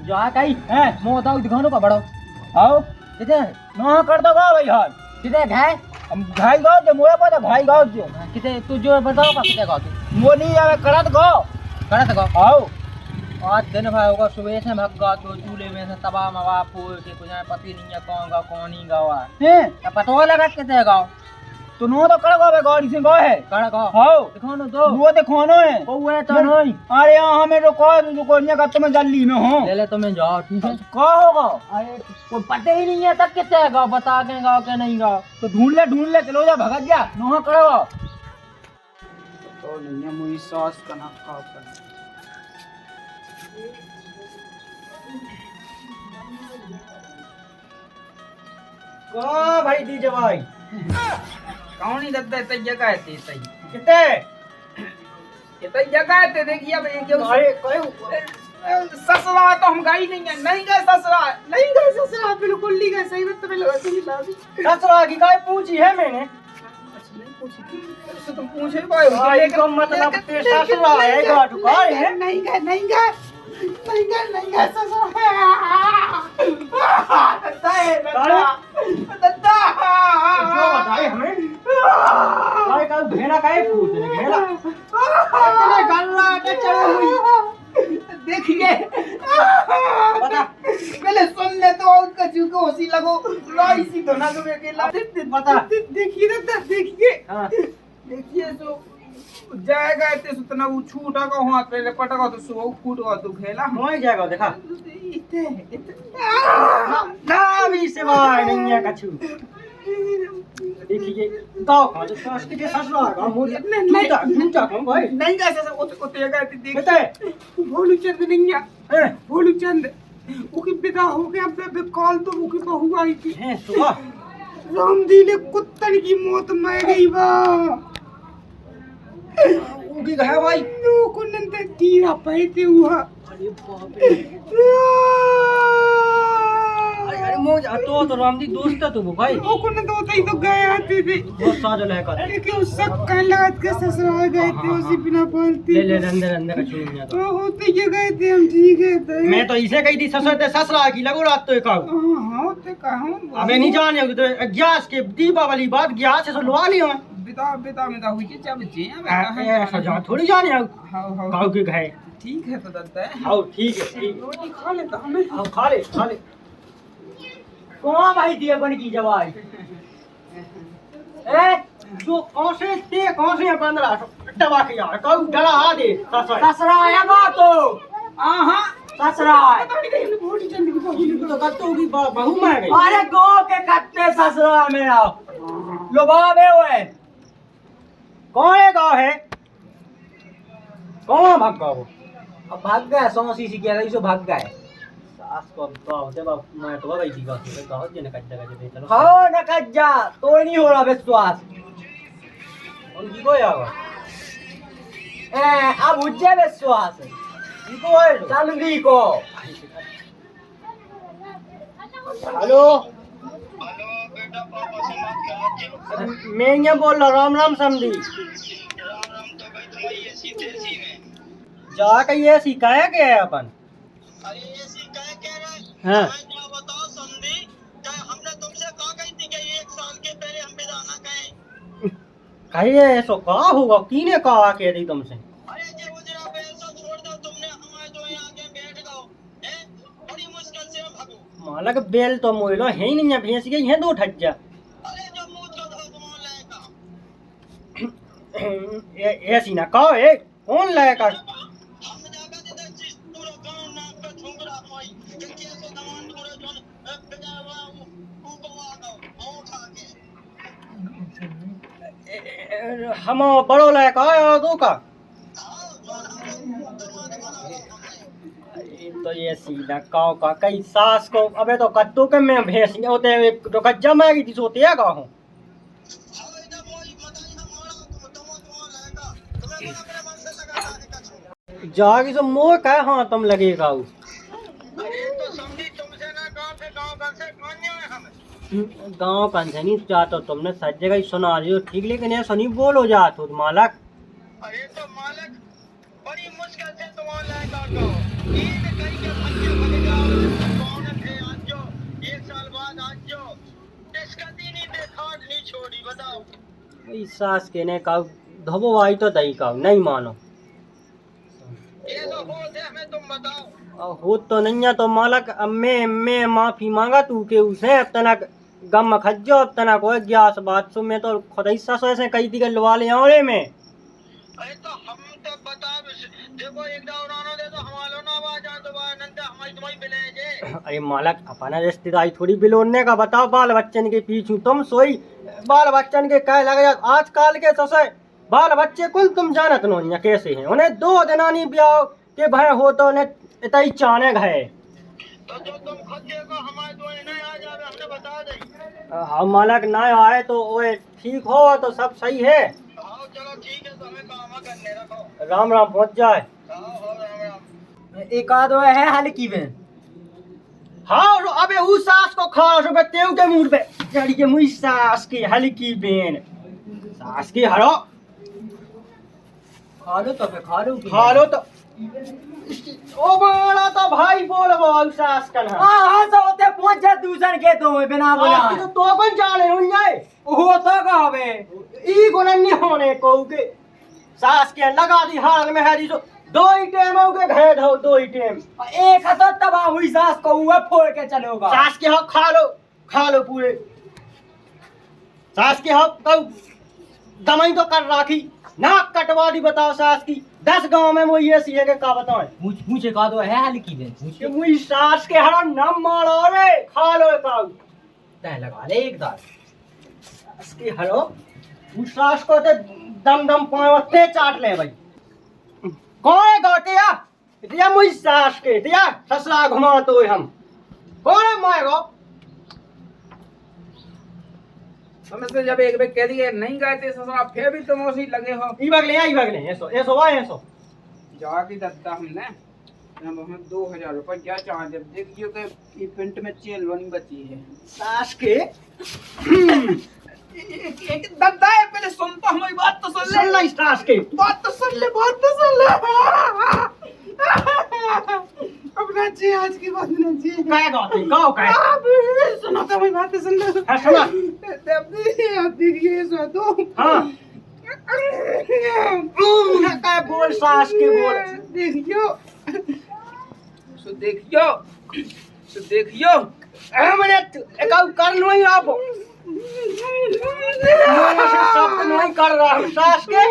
जा कहीं हैं मो दाऊ दिखानो का बड़ो आओ किते ना कर दो का भाई हाल किते घाय हम घाई गाओ जे मोए पर घाई गाओ जे किते तू जो बताओ का किते गाओ तू मो नहीं आवे करत गो करत गाओ आओ आज दिन भाई होगा सुबह से भगा तो चूल्हे में से तवा मवा फूल के कुछ पति नहीं है कौन गाओ कौन नहीं गावा हैं अब पतो लगा किते गाओ तो नो तो कर गो बे गाड़ी से गो है कर गाओ आओ दिखानो दो वो देखोनो है कोए तो नहीं अरे यहाँ हमें तो को ने का तुम जल्दी में हो ले ले तुम्हें जाओ ठीक है का होगा अरे कोई पता ही नहीं है तब किते गाओ बता के गाओ के नहीं गाओ तो ढूंढ ले चलो जा भगत जा नोहा करो तो नहीं है मुई सास का ना का कर को भाई दीजे भाई कौन ही दद्दा इतना जगह है ते सही किते इतना जगह है ते देखिए अब ये क्यों अरे कोई ससुरा तो हम गई नहीं गए ससुरा बिल्कुल नहीं गए सही बात तो लगा तुम लाजी ससुरा की गाय पूछी है मैंने तो तुम पूछे भाई भाई को मतलब ते ससुरा है गाटू का है नहीं गए ससुरा दद्दा है दद्दा जो बताए हमें गाय का घेरा काहे पूछ रहे घेरा इतने गल्ला के चढ़ी हुई देखिए बता पहले सुन ले तो उसका जीव को हंसी लगो लाई सी धोना को अकेला बता देखिए ना देखिए हां देखिए सो जाएगा इतने सुतना वो छूटा का हाथ पे पटका तो सो फूट का तो खेला मोई जाएगा देखा इतने ना भी से भाई नहीं है कछु देखिए गाओ खा जो सास के ससुरा का मोर नहीं कौन भाई नहीं गए सर वो तेगा देख बता भोलू चंद नहीं है हैं भोलू चंद उकी विदा हो गया बे कॉल तो उकी बहू आई थी हैं सुबह रामदी ने कुत्तन की मौत मर गई बा उगी गया भाई नो को नंदे कीड़ा पैते हुआ अरे बाप रे अरे मोज तो रामदी दोस्त है तू भाई ओ को नंदे होता ही तो गए आते थे बहुत साजो लेकर अरे क्यों सब कलत के ससुराल गए थे उसी बिना बोलती ले अंदर का छून गया तो ओ होते ये गए थे हम ठीक है थे मैं तो इसे कही थी ससुर ते ससुरा की लगो रात तो कहूं हां ते कहूं अबे नहीं जाने तो गैस के दीपावली बाद गैस से लवा लियो बिता में हुई के जब जे ऐसा जा थोड़ी जाने हां गाँव के गए ठीक है तो दत्ता आओ ठीक है ठीक रोटी खा ले तो हमें आओ खा ले कौन भाई दिए बन की जवाई ए जो कौन से 1500 दवा के यार कहू डरा आ दे ससुरा आया बा तो हां ससुरा भोली चंद की बहू तो कत्तो की बहू मार गई अरे गो के कत्ते ससुरा में आओ लोबावे हुए कौन है गाँव है कौन भाग गया वो अब भाग गए 100 सीसी के रही सो भाग गए सास को गाँव से मैं तो गई थी गाँव से निकल जगह चलो हो न कज्जा तो नहीं हो रहा विश्वास उनकी को आवा ए अब उज्जे विश्वास इनको है चंदी को हेलो मैं ये बोल रहा राम राम समझी जा के ये सिखाया क्या है अपन अरे ये सिखाया क्या रहा हाँ क्या बताओ समझी क्या हमने तुमसे कहा गई थी कि 1 साल के पहले हम बिदाना कहें कहिए ऐसा कहा होगा किने कहा कह दी तुमसे अरे जे गुजरा पैसा छोड़ दो तुमने हमारे तो यहाँ आके बैठ गओ हैं बड़ी मुश्किल से हम भागो मालक बेल तो मोइलो है ही नहीं है भैंस के हैं 2 ठज्जा अरे जो मुंह तो भगवान लाएगा ऐसी ना कहो ए कौन लाएगा हम जाकर दे दे पूरा गांव नाक पे ठुंगरा कोई कि कैसे दमान पूरे जोन बेजा हुआ ऊपर आ गओ और खा के हम बड़ो लायक आया दो का तो ये सीधा काव का कई सास को अबे तो कत्तो के मैं भैंस होते तो कज्जा मारी थी सोते या का हूं जागी तो मोह का हां तुम लगेगा उ अरे तो समझी तुमसे ना गांव से गांव घर से कौन है हम गांव का नहीं चाहते तुमने सच जगह ही सुना रही हो ठीक लेकिन ये सुनी बोलो जा तो मालक अरे तो मालक बड़ी मुश्किल से तुम ऑनलाइन लौट गो। ईद कहीं के बच्चे बने जाओ, कौन थे आज जो, 1 साल बाद आज जो, इसका दिन ही देखा नहीं छोड़ी, बताओ। ई सास के ने का धोबो आई तो दई का नहीं मानो। ये तो होते हमें तुम बताओ। और हो तो नहीं है तो मालक अब मैं माफी मांगा तू के उसे अब तना गम खज्जो अब तना को ग्यास बात सो मैं तो खुद ही ससो ऐसे कई दिगर लवा ले औरे में। अरे तो हम तो बता देखो एक दौरानो दे तो हमारो ना आवाज आ तो नंदा हमारी तुम्हारी बिले जे। अरे मालक अपना रिश्तेदारी थोड़ी बिलोने का बताओ बाल बच्चन के पीछू तुम सोई बाल बच्चन के कह लगे आजकल के ससे बाल बच्चे कुल तुम जानत नो या कैसे हैं उन्हें 2 दिनानी ब्याह के भय हो तो उन्हें इतनी चाने गए तो जो तुम खुद देखो हमारे दो नहीं आ जावे हमने बता दे। हम मालक ना आए तो ओए ठीक हो तो सब सही है। हाँ चलो ठीक है तो हमें काम करने रखो। राम राम पहुंच जाए। हाँ राम राम। एक आध वो है हल्की में। हाँ अबे उस सास को खा रहा तेव के मुंह पे जड़ी के मुई सास की हल्की बेन सास की हरो खा लो तो फिर खा लो तो ओ बड़ा तो भाई बोल वो सास का ना हाँ तो होते पहुंचे दूसर के तो बिना बोला तो कौन जाने हो जाए वो तो कहबे ई गुण नहीं होने को के सास के लगा दी हाल में है जो 2 ही टेम हो के घे दो 2 ही टेम एक तो तबाह हुई सास को हुआ फोड़ के चलोगा। सास के हक खा लो पूरे सास के हक तो दमाई तो कर राखी नाक कटवा दी बताओ सास की 10 गांव में वो ये सीए के का बताएं मुझे कहा तो है हल्की में कि मुई सास के हरा नम मारो रे खा लो का तय लगा ले एक दार सास के हरो उस सास को ते दम पावते चाट ले भाई कौन है गोटिया इतिया मुई सास के इतिया ससुरा घुमा तो हम कौन है माएगो समय से जब एक बार कह दिए नहीं गए थे ससुरा फिर भी तुम उसी लगे हो। ई बगले ऐसो जाके दत्ता हमने अब हमें 2000 रुपये क्या चाह जब देखियो कि ये पेंट में चेल बनी बची है सास के एक दत्ता है पहले सुन तो हमारी बात तो सुन ले सुन सास के बात तो सुन ले अपना जी आज की बात ना जी काय गाते गाओ काय सुनो तो हमारी बात तो सुन लो हां सुना आप देखिए सो तो हां काय बोल सास के बोल देखियो हमने एकाउ कर लो ही आप मैं से सब नहीं कर रहा हूं सास के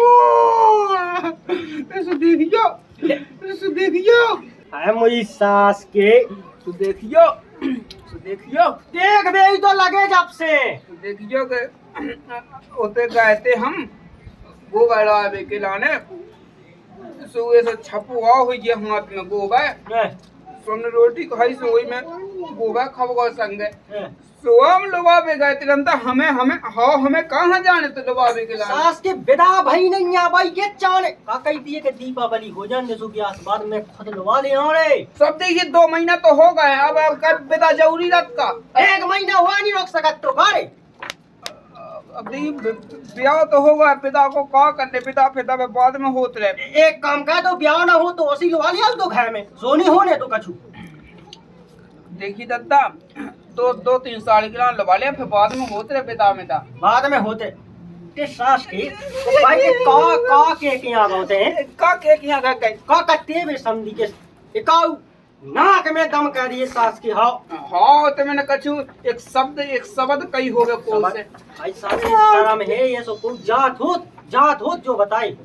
देखियो है मोई सास के देखियो देख बे ही तो लगे जब से देखियो के होते गए थे हम वो बैठा है के लाने सुबह से छपुआ हुई है हाथ में गोबा सोने रोटी खाई सोई में गोबा खबगा संगे सो हम लोबा पे गए तुरंत हमें कहाँ जाने तो लोबा पे के लाने सास के विदा भाई नहीं आ भाई ये चाने का कह दिए कि दीपावली हो जाने सो कि आसमान में खुद लवा ले रे सब देखिए 2 महीना तो हो गए अब कब विदा जरूरी रख का 1 महीना हुआ नहीं रोक सकत तो करे अब देखिए ब्याह तो होगा पिता को का करने पिता में बाद में होते रहे एक काम कर दो ब्याह ना हो तो उसी लवा लिया तो घर में सोनी होने तो कछु देखिए दत्ता 2-3 साल के लान लगा लिया फिर बाद में होते रहे पिता में था बाद में होते के सास की तो भाई के का के किया होते हैं का के किया का का कत्ते में समझी के एकाउ नाक में दम कर दिए सास की हाँ तो मैंने कछु एक शब्द कई हो गए को से भाई सास शर्म है ये सो को जात हो जो बताई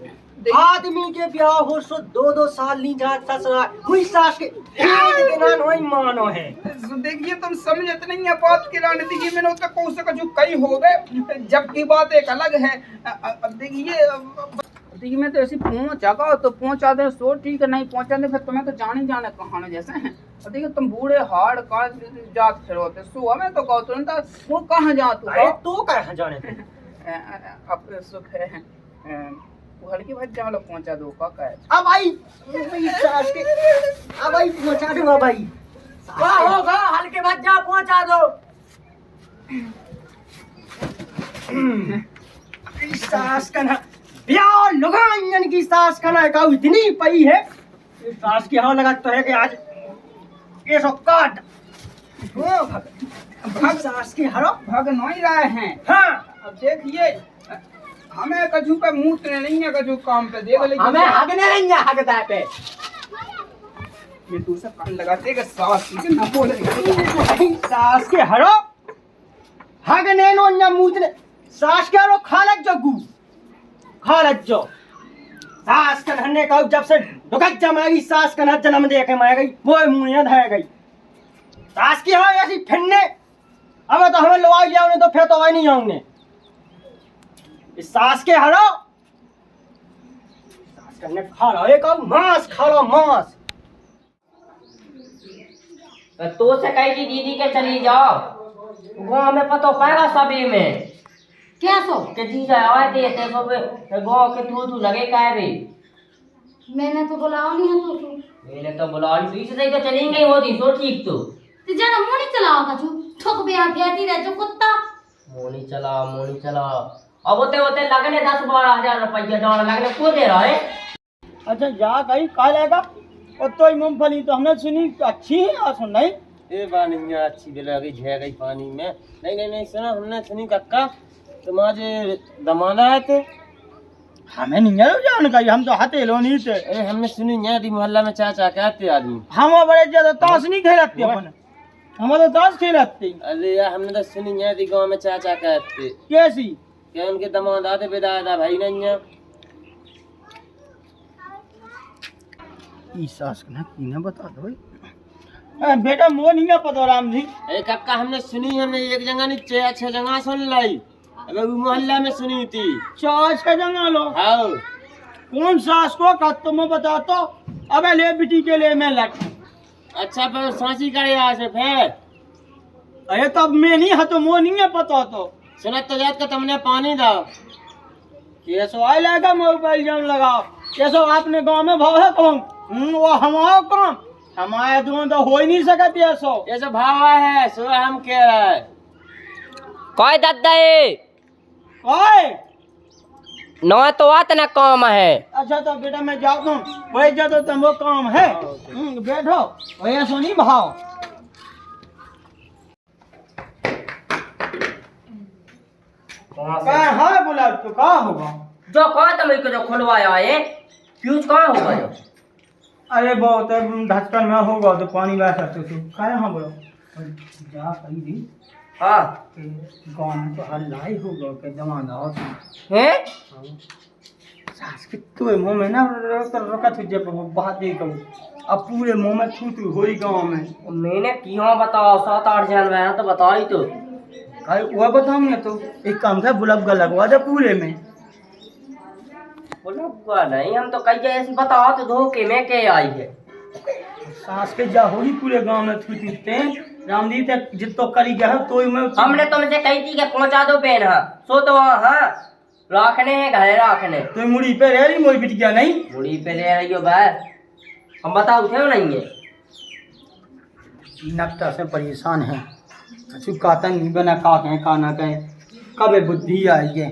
आदमी के ब्याह हो सो 2 साल नहीं जात ससुरा हुई सास के के नान होई मानो है देखिए तुम समझते नहीं है बात के लाने देखिए मैंने उसका को से कछु कई हो गए जबकि बात एक अलग है अब देखिए मैं तो ऐसी पहुंचा तो पहुंचा दे सो ठीक है नहीं पहुंचा दे फिर तुम्हें तो जाने कहां जैसे हैं और देखिए तुम बूढ़े हार्ड का जात फिर होते सो हमें तो कहो तुरंत वो कहां जा तू कहां जाने अब सुख है वो हल्की भाई जहाँ लोग पहुंचा दो का है अब भाई सास के अब भाई पहुंचा दूंगा भाई क्या होगा हल्के भाई जा पहुंचा दो सास का ना यार लुगान की सास का ना का इतनी पई है, ये सास की हवा लगा तो है कि आज ये सब काट ओ भाग सास की हरो। भाग नहीं रहे हैं। हाँ अब देखिए हमें कछु पे मूत्र नहीं है, कछु काम पे देख लेकिन हमें हगने नहीं है, हगदा पे ये तू सब कान लगाते कि सास की ना बोले सास के हरो हगने नो न्या मूतने सास के हरो खालत जगू खालत जो सास का हन्ने का जब से दुखत जमाएगी सास का ना जन्म दे के मार गई वो मुंह धय गई सास की हरो ऐसी फिरने। अब तो हमें लवा लिया उन्हें तो फिर तो आई नहीं आऊंगे इस सास के हरो। सास करने खा लो एक मांस खा लो मांस। तो से कही कि दीदी के चली जाओ, गाँव में पतो पाएगा सभी में क्या सो कि जीजा आए थे सब गाँव के तू लगे काय भी। मैंने तो बुलाओ नहीं है तो मैंने तो बुला ली, बीच से ही तो चलेंगे होती तो ठीक तो ज्यादा मुंह नहीं चलाओ कछु ठोक बे आती रह जो कुत्ता। मोनी चला अब होते लगने 10-12 हज़ार रुपया डॉलर लगने को दे रहा है। अच्छा जा कहीं कहा जाएगा और तो मूंगफली तो हमने सुनी अच्छी है और सुन नहीं ये बानी अच्छी भी लगी झे गई पानी में। नहीं सुना हमने सुनी कक्का तुम्हारे दमाना है थे। हमें नहीं है जानकारी, हम तो हाथे लो नहीं थे। अरे हमने सुनी यहाँ दी मोहल्ला में चाचा कहते आदमी हम बड़े ज्यादा ताश नहीं खेलते अपन, हम तो ताश खेलते। अरे यार हमने तो सुनी यहाँ दी गाँव में चाचा कहते कैसी क्या उनके दमाद आते बेदादा भाई नहीं है। सास का ना बता दो बेटा मो नहीं है पता राम जी। अरे कक्का हमने सुनी, हमने एक जगह नहीं 6 जगह सुन लाई। अबे वो मोहल्ला में सुनी थी। 4 जगह लो हाँ कौन सास को का तुम बता तो अबे ले बेटी के लिए मैं लट। अच्छा पर सांसी करे यहाँ से फिर। अरे तब मैं नहीं है तो मो नहीं है पता तो सुनत तो जात का तुमने पानी दो कैसो आए लगा मोबाइल जान लगाओ कैसो आपने गांव में भाव है कौन वो हमारा काम हमारे दोनों तो हो ही नहीं सकते ऐसो। ये सब भावा है सो हम कह रहा है कोई दादा ओए न तो आत न काम है। अच्छा तो बेटा मैं जाता हूँ वही जाता तो वो काम है। बैठो वही ऐसो नहीं भाव। हाँ बोला तो कहा होगा जो कहा तुम को जो खुलवाया है फ्यूज कहाँ होगा जो। अरे बहुत ढक्कन में होगा तो पानी बह सकते तो कहा हाँ बोलो जा कहीं भी हाँ गाँव में तो हल्ला ही होगा के जमाना हो हैं सास के तो मुंह में ना रखा थी जब बात ही करूँ अब पूरे मुंह में थू थू हो गाँव में। मैंने क्यों बताओ 7-8 जानवर है तो बता ही तो अरे वो बताऊंगा तो एक काम का बुलबगा लगवा दे पूरे में। बोला नहीं हम तो कही ऐसी बताओ तो धोखे में के आई है। सास के जा होगी पूरे गांव में थू थूते रामदी तक जितो करी गया तो मैं हमने तुमसे कही थी कि पहुंचा दो पेन हाँ सो तो हाँ रखने हैं घरे रखने तो मुड़ी पे रह रही मोरी बिटिया नहीं मुड़ी पे ले रही हो भाई हम बताओ थे नहीं है नक्ता से परेशान है कहता नहीं बना का कहें का ना कहें कब बुद्धि आई है।